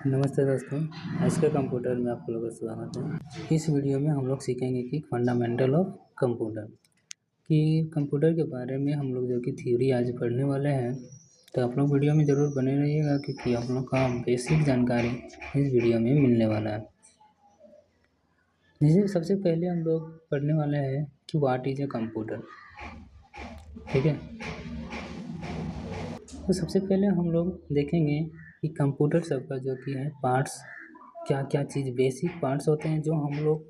नमस्ते दोस्तों। आज के कंप्यूटर में आप लोगों का स्वागत है। इस वीडियो में हम लोग सीखेंगे कि फंडामेंटल ऑफ कंप्यूटर कि कंप्यूटर के बारे में हम लोग जो कि थ्योरी आज पढ़ने वाले हैं। तो आप लोग वीडियो में ज़रूर बने रहिएगा क्योंकि आप लोग का बेसिक जानकारी इस वीडियो में मिलने वाला है। जैसे सबसे पहले हम लोग पढ़ने वाले हैं कि व्हाट इज़ ए कंप्यूटर। ठीक है, तो सबसे पहले हम लोग देखेंगे कि कंप्यूटर सबका जो कि है पार्ट्स, क्या क्या चीज़ बेसिक पार्ट्स होते हैं, जो हम लोग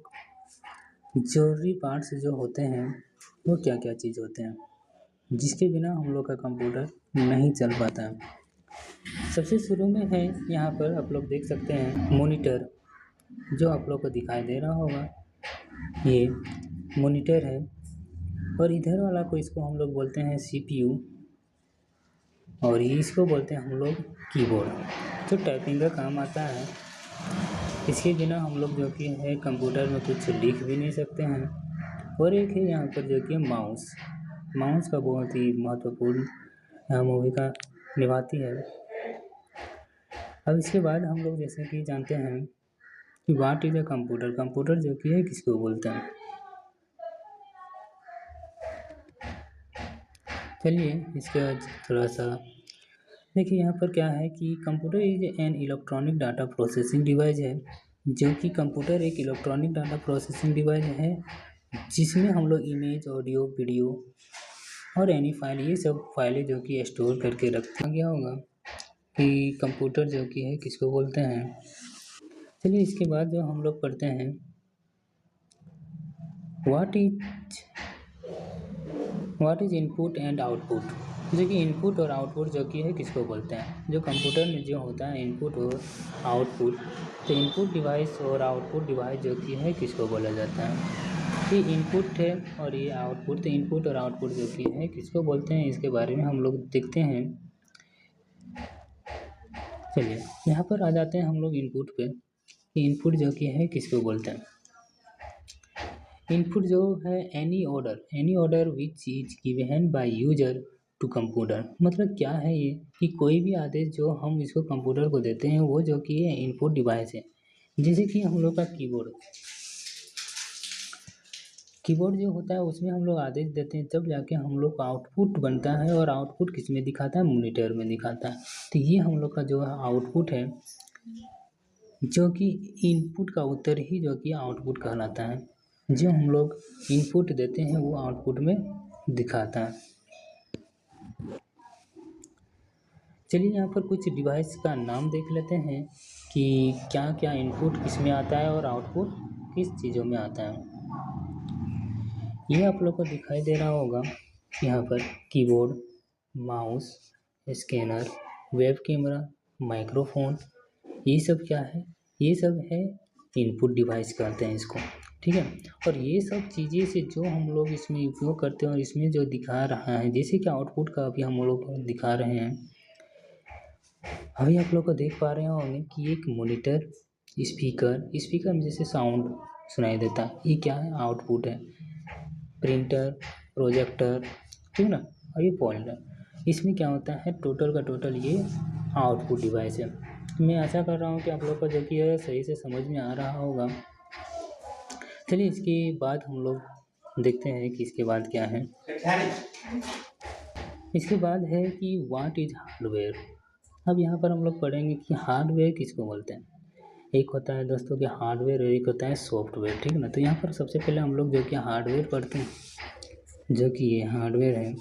जरूरी पार्ट्स जो होते हैं वो क्या क्या चीज़ होते हैं, जिसके बिना हम लोग का कंप्यूटर नहीं चल पाता है। सबसे शुरू में है यहाँ पर आप लोग देख सकते हैं मॉनिटर, जो आप लोग को दिखाई दे रहा होगा। ये मॉनिटर है और इधर वाला को इसको हम लोग बोलते हैं CPU और इसको बोलते हैं हम लोग कीबोर्ड, जो टाइपिंग का काम आता है। इसके बिना हम लोग जो कि है कंप्यूटर में कुछ लिख भी नहीं सकते हैं। और एक है यहाँ पर जो कि माउस का बहुत ही महत्वपूर्ण यहाँ भूमिका निभाती है। अब इसके बाद हम लोग जैसे कि जानते हैं कि व्हाट इज़ ए कंप्यूटर जो कि है किसको बोलते हैं। चलिए इसके बाद थोड़ा सा देखिए यहाँ पर क्या है कि computer is an electronic data processing device है, जो कि कंप्यूटर एक इलेक्ट्रॉनिक डाटा प्रोसेसिंग डिवाइस है जिसमें हम लोग इमेज, ऑडियो, वीडियो और एनी फाइल, ये सब फाइलें जो कि स्टोर करके रखा गया होगा कि कंप्यूटर जो कि है किसको बोलते हैं। चलिए इसके बाद जो हम लोग पढ़ते हैं what is input and output, जो कि इनपुट और आउटपुट जो कि है किसको बोलते हैं। जो कंप्यूटर में जो होता है इनपुट और आउटपुट, तो इनपुट डिवाइस और आउटपुट डिवाइस जो कि है किसको बोला जाता है। ये इनपुट है और ये आउटपुट, तो इनपुट और आउटपुट जो कि है किसको बोलते हैं, इसके बारे में हम लोग देखते हैं। चलिए यहाँ पर आ जाते हैं हम लोग इनपुट पे। इनपुट जो कि है किसको बोलते हैं। इनपुट जो है any order which is given by user to computer, मतलब क्या है ये कि कोई भी आदेश जो हम इसको कंप्यूटर को देते हैं वो जो कि है इनपुट डिवाइस है। जैसे कि हम लोग का कीबोर्ड जो होता है उसमें हम लोग आदेश देते हैं तब जाके हम लोग का आउटपुट बनता है, और आउटपुट किस में दिखाता है, मॉनिटर में दिखाता है। तो ये हम लोग का जो है आउटपुट है, जो कि इनपुट का उत्तर ही जो कि आउटपुट कहलाता है। जो हम लोग इनपुट देते हैं वो आउटपुट में दिखाता है। चलिए यहाँ पर कुछ डिवाइस का नाम देख लेते हैं कि क्या क्या इनपुट किस में आता है और आउटपुट किस चीज़ों में आता है। ये आप लोग को दिखाई दे रहा होगा यहाँ पर keyboard, mouse, scanner, web camera, microphone, ये सब क्या है, ये सब है इनपुट डिवाइस कहते हैं इसको। ठीक है, और ये सब चीज़ें से जो हम लोग इसमें उपयोग करते हैं और इसमें जो दिखा रहा है, जैसे कि आउटपुट का अभी हम लोग दिखा रहे हैं। अभी आप लोग को देख पा रहे होंगे कि एक मॉनिटर, स्पीकर में जैसे साउंड सुनाई देता है, ये क्या है, आउटपुट है। प्रिंटर, प्रोजेक्टर, ठीक ना, और ये पॉइंटर, इसमें क्या होता है, टोटल का टोटल ये आउटपुट डिवाइस है। मैं आशा कर रहा हूँ कि आप लोग को जो कि है सही से समझ में आ रहा होगा। चलिए इसके बाद हम लोग देखते हैं कि इसके बाद क्या है। इसके बाद है कि व्हाट इज हार्डवेयर। अब यहाँ पर हम लोग पढ़ेंगे कि हार्डवेयर किसको बोलते हैं। एक होता है दोस्तों कि हार्डवेयर और एक होता है सॉफ्टवेयर, ठीक है ना। तो यहाँ पर सबसे पहले हम लोग जो कि हार्डवेयर पढ़ते हैं, जो कि ये हार्डवेयर है।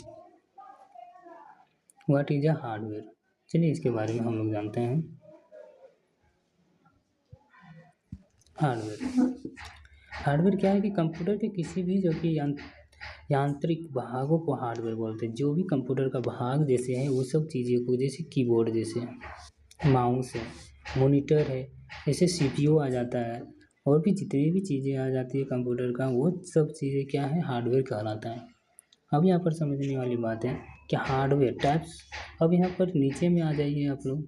व्हाट इज अ हार्डवेयर, चलिए इसके बारे में हम लोग जानते हैं। हार्डवेयर क्या है कि कंप्यूटर के किसी भी जो कि यांत्रिक भागों को हार्डवेयर बोलते हैं। जो भी कंप्यूटर का भाग जैसे है वो सब चीज़ों को, जैसे कीबोर्ड, जैसे माउस है, मॉनिटर है, जैसे CPU आ जाता है, और भी जितनी भी चीज़ें आ जाती है कंप्यूटर का, वो सब चीज़ें क्या है, हार्डवेयर कहलाता है। अब यहाँ पर समझने वाली बात है कि हार्डवेयर टाइप्स। अब यहाँ पर नीचे में आ जाइए आप लोग।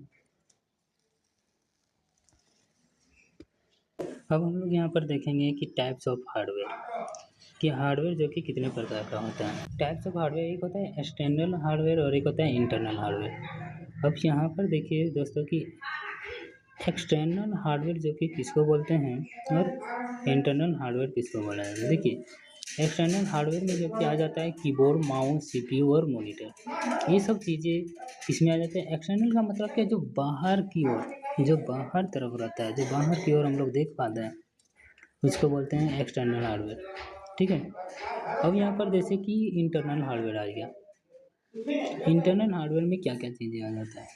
अब हम लोग यहाँ पर देखेंगे कि टाइप्स ऑफ हार्डवेयर, कि हार्डवेयर जो कि कितने प्रकार का होता है। टाइप्स ऑफ हार्डवेयर, एक होता है एक्सटर्नल हार्डवेयर और एक होता है इंटरनल हार्डवेयर। अब यहाँ पर देखिए दोस्तों कि एक्सटर्नल हार्डवेयर जो कि किसको बोलते हैं और इंटरनल हार्डवेयर किसको बोला जाता है। देखिए, एक्सटर्नल हार्डवेयर में जो कि आ जाता है कीबोर्ड, माउस, सीपीयू और मॉनिटर। ये सब चीज़ें इसमें आ जाते हैं। एक्सटर्नल का मतलब क्या, जो बाहर की ओर, जो बाहर तरफ रहता है, जो बाहर की ओर हम लोग देख पाते हैं, उसको बोलते हैं एक्सटर्नल हार्डवेयर। ठीक है। अब यहाँ पर जैसे कि इंटरनल हार्डवेयर आ गया। इंटरनल हार्डवेयर में क्या क्या चीज़ें आ जाता है,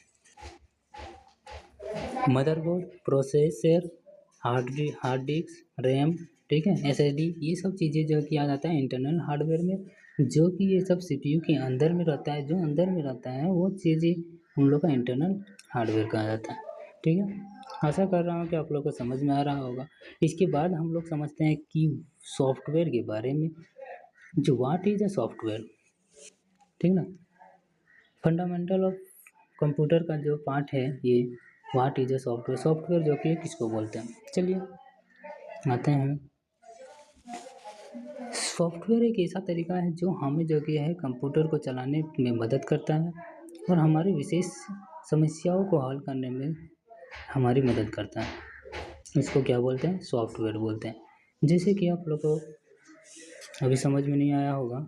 motherboard, processor, hard disk, RAM, ठीक है, एसएसडी, ये सब चीज़ें जो कि आ जाता है इंटरनल हार्डवेयर में। जो कि ये सब सीपीयू के अंदर में रहता है, जो अंदर में रहता है वो चीज़ें हम लोग का इंटरनल हार्डवेयर कहा जाता है। ठीक है। आशा कर रहा हूँ कि आप लोग को समझ में आ रहा होगा। इसके बाद हम लोग समझते हैं कि सॉफ्टवेयर के बारे में, जो व्हाट इज अ सॉफ्टवेयर। ठीक ना। फंडामेंटल ऑफ कंप्यूटर का जो पार्ट है ये what is a software. Software जो कि किसको बोलते हैं, चलिए आते हैं। सॉफ्टवेयर एक ऐसा तरीका है जो हमें जो कि है कंप्यूटर को चलाने में मदद करता है और हमारी विशेष समस्याओं को हल करने में हमारी मदद करता है। इसको क्या बोलते हैं, सॉफ्टवेयर बोलते हैं। जैसे कि आप लोग को अभी समझ में नहीं आया होगा,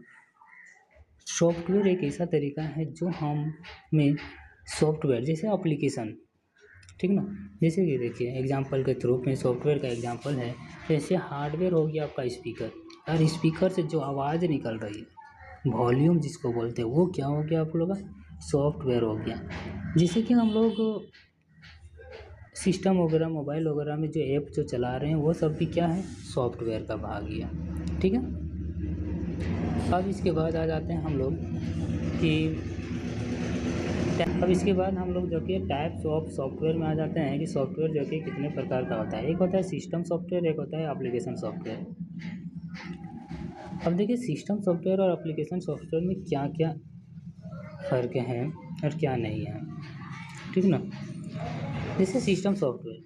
सॉफ्टवेयर एक ऐसा तरीका है जो हमें सॉफ्टवेयर जैसे एप्लीकेशन, ठीक ना, जैसे कि देखिए एग्जांपल के थ्रू में सॉफ्टवेयर का एग्जांपल है, जैसे हार्डवेयर हो गया आपका स्पीकर, और स्पीकर से जो आवाज़ निकल रही है, वॉल्यूम जिसको बोलते हैं, वो क्या हो गया आप लोग का सॉफ्टवेयर हो गया। जैसे कि हम लोग सिस्टम वगैरह, मोबाइल वगैरह में जो ऐप जो चला रहे हैं वो सब भी क्या है, सॉफ्टवेयर का भाग गया। ठीक है। अब इसके बाद आ जाते हैं हम लोग कि अब इसके बाद हम लोग जो कि टाइप्स ऑफ सॉफ्टवेयर में आ जाते हैं कि सॉफ्टवेयर जो कि कितने प्रकार का होता है। एक होता है सिस्टम सॉफ्टवेयर, एक होता है एप्लीकेशन सॉफ्टवेयर। अब देखिए सिस्टम सॉफ्टवेयर और एप्लीकेशन सॉफ्टवेयर में क्या क्या फ़र्क हैं और क्या नहीं है, ठीक ना। जैसे सिस्टम सॉफ्टवेयर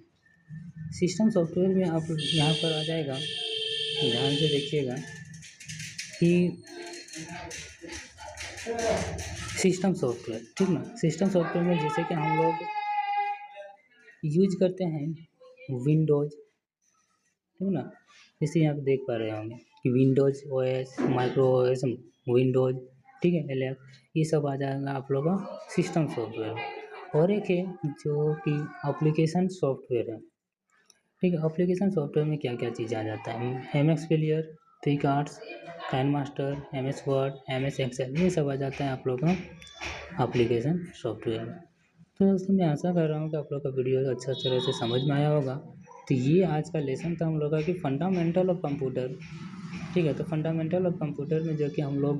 में आप यहाँ पर आ जाएगा, ध्यान से देखिएगा कि सिस्टम सॉफ्टवेयर, ठीक ना, सिस्टम सॉफ्टवेयर में जैसे कि हम लोग यूज करते हैं विंडोज़, ठीक ना, जैसे यहाँ पे देख पा रहे होंगे कि Windows OS, micro OS, Windows, ठीक है, एलेक्स, ये सब आ जाएगा आप लोगों का सिस्टम सॉफ्टवेयर। और एक है जो कि एप्लीकेशन सॉफ्टवेयर है। ठीक है। एप्लीकेशन सॉफ्टवेयर में क्या क्या चीज़ आ जाता है, M X Player, PicsArt, KineMaster, M S Word, M S Excel, ये सब आ जाता है आप लोग का एप्लीकेशन सॉफ्टवेयर में। तो दोस्तों मैं आशा कर रहा हूँ कि आप लोग का वीडियो अच्छा तरह से समझ में आया होगा। तो ये आज का लेसन था हम लोग का कि फंडामेंटल ऑफ कंप्यूटर। ठीक है। तो फंडामेंटल ऑफ कंप्यूटर में जो कि हम लोग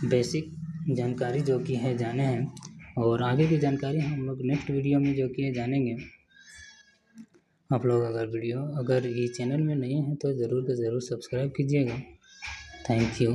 बेसिक जानकारी जो कि है जाने हैं, और आगे की जानकारी हम लोग नेक्स्ट वीडियो में जो कि है जानेंगे। आप लोग अगर ये चैनल में नए हैं तो ज़रूर से ज़रूर सब्सक्राइब कीजिएगा। Thank you.